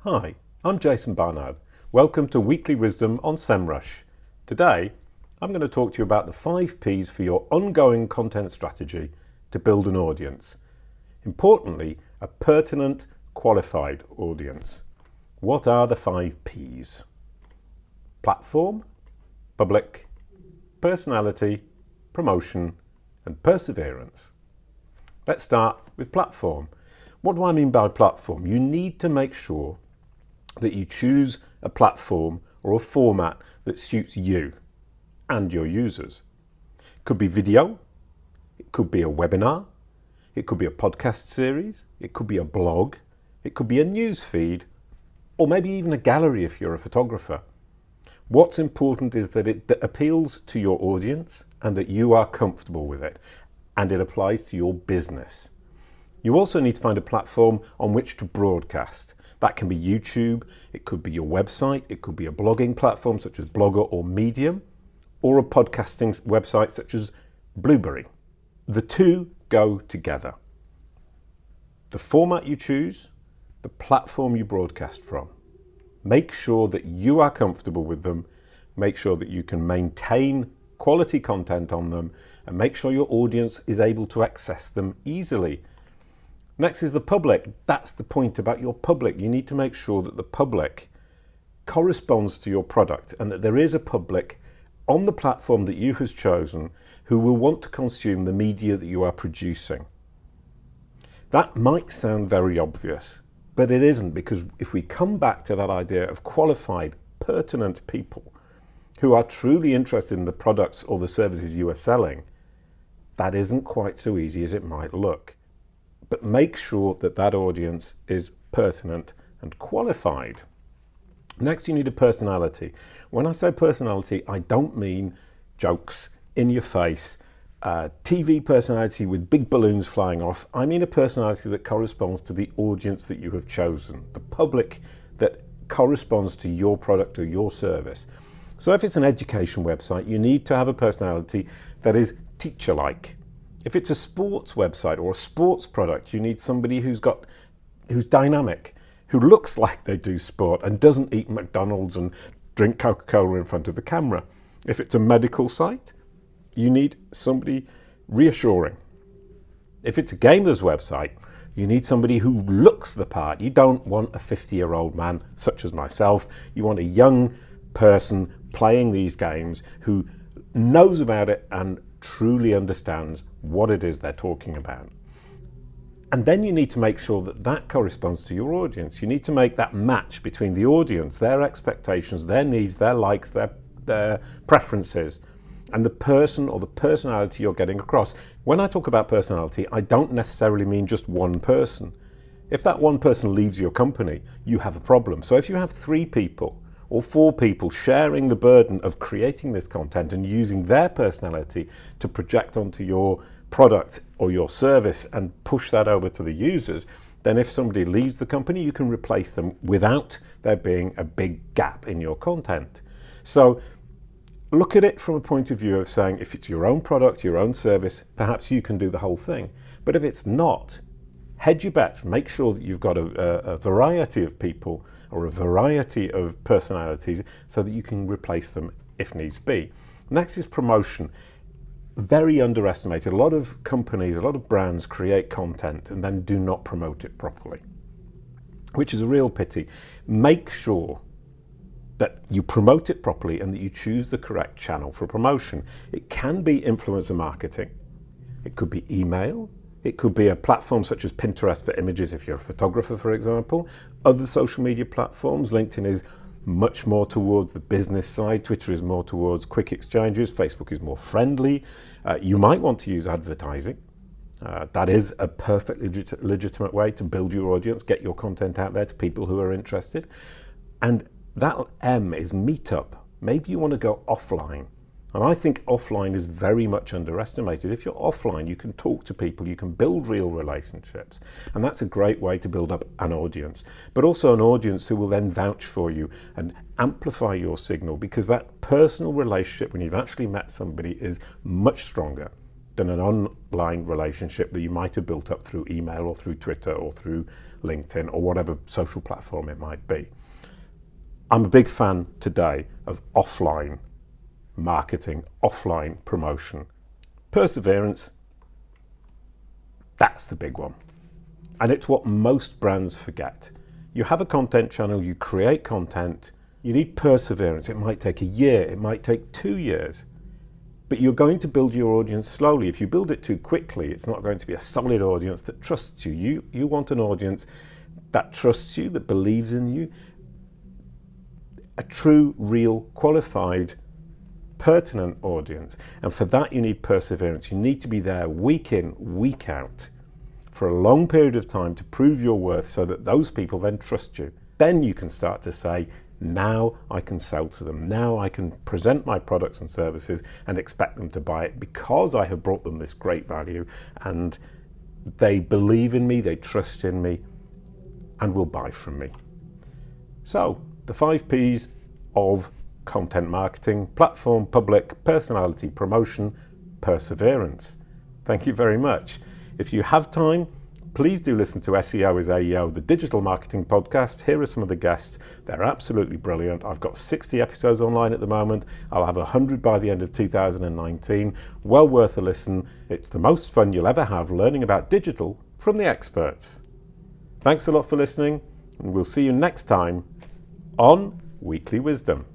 Hi, I'm Jason Barnard. Welcome to Weekly Wisdom on Semrush. Today, I'm going to talk to you about the 5 P's for your ongoing content strategy to build an audience. Importantly, a pertinent, qualified audience. What are the 5 P's? Platform, public, personality, promotion, and perseverance. Let's start with platform. What do I mean by platform? You need to make sure that you choose a platform or a format that suits you and your users. It could be video, it could be a webinar, it could be a podcast series, it could be a blog, it could be a newsfeed, or maybe even a gallery if you're a photographer. What's important is that it appeals to your audience and that you are comfortable with it, and it applies to your business. You also need to find a platform on which to broadcast. That can be YouTube, it could be your website, it could be a blogging platform such as Blogger or Medium, or a podcasting website such as Blueberry. The two go together. The format you choose, the platform you broadcast from. Make sure that you are comfortable with them, make sure that you can maintain quality content on them, and make sure your audience is able to access them easily. Next is the public. That's the point about your public. You need to make sure that the public corresponds to your product and that there is a public on the platform that you have chosen who will want to consume the media that you are producing. That might sound very obvious, but it isn't, because if we come back to that idea of qualified, pertinent people who are truly interested in the products or the services you are selling, that isn't quite so easy as it might look. But make sure that that audience is pertinent and qualified. Next, you need a personality. When I say personality, I don't mean jokes in your face, TV personality with big balloons flying off. I mean a personality that corresponds to the audience that you have chosen, the public that corresponds to your product or your service. So if it's an education website, you need to have a personality that is teacher-like. If it's a sports website or a sports product, you need somebody who's dynamic, who looks like they do sport and doesn't eat McDonald's and drink Coca-Cola in front of the camera. If it's a medical site, you need somebody reassuring. If it's a gamer's website, you need somebody who looks the part. You don't want a 50-year-old man such as myself. You want a young person playing these games who knows about it and truly understands what it is they're talking about. And then you need to make sure that that corresponds to your audience. You need to make that match between the audience, their expectations, their needs, their likes, their preferences, and the person or the personality you're getting across. When I talk about personality, I don't necessarily mean just one person. If that one person leaves your company, you have a problem. So if you have 3 people or 4 people sharing the burden of creating this content and using their personality to project onto your product or your service and push that over to the users, then if somebody leaves the company, you can replace them without there being a big gap in your content. So look at it from a point of view of saying, if it's your own product, your own service, perhaps you can do the whole thing. But if it's not, hedge your bets. Make sure that you've got a variety of people or a variety of personalities so that you can replace them if needs be. Next is promotion. Very underestimated. A lot of companies, a lot of brands create content and then do not promote it properly, which is a real pity. Make sure that you promote it properly and that you choose the correct channel for promotion. It can be influencer marketing. It could be email. It could be a platform such as Pinterest for images if you're a photographer, for example. Other social media platforms, LinkedIn is much more towards the business side. Twitter is more towards quick exchanges. Facebook is more friendly. You might want to use advertising. That is a perfectly legitimate way to build your audience, get your content out there to people who are interested. And that M is meetup. Maybe you want to go offline. And I think offline is very much underestimated. If you're offline, you can talk to people, you can build real relationships. And that's a great way to build up an audience, but also an audience who will then vouch for you and amplify your signal, because that personal relationship when you've actually met somebody is much stronger than an online relationship that you might have built up through email or through Twitter or through LinkedIn or whatever social platform it might be. I'm a big fan today of offline marketing, offline promotion. Perseverance, that's the big one. And it's what most brands forget. You have a content channel, you create content, you need perseverance. It might take a year, it might take 2 years. But you're going to build your audience slowly. If you build it too quickly, it's not going to be a solid audience that trusts you. You want an audience that trusts you, that believes in you, a true, real, qualified, pertinent audience. And for that, you need perseverance. You need to be there week in, week out for a long period of time to prove your worth so that those people then trust you. Then you can start to say, now I can sell to them. Now I can present my products and services and expect them to buy it because I have brought them this great value and they believe in me, they trust in me and will buy from me. So the 5 Ps of content marketing: platform, public, personality, promotion, perseverance. Thank you very much. If you have time, please do listen to SEO is AEO, the digital marketing podcast. Here are some of the guests. They're absolutely brilliant. I've got 60 episodes online at the moment. I'll have 100 by the end of 2019. Well worth a listen. It's the most fun you'll ever have learning about digital from the experts. Thanks a lot for listening, and we'll see you next time on Weekly Wisdom.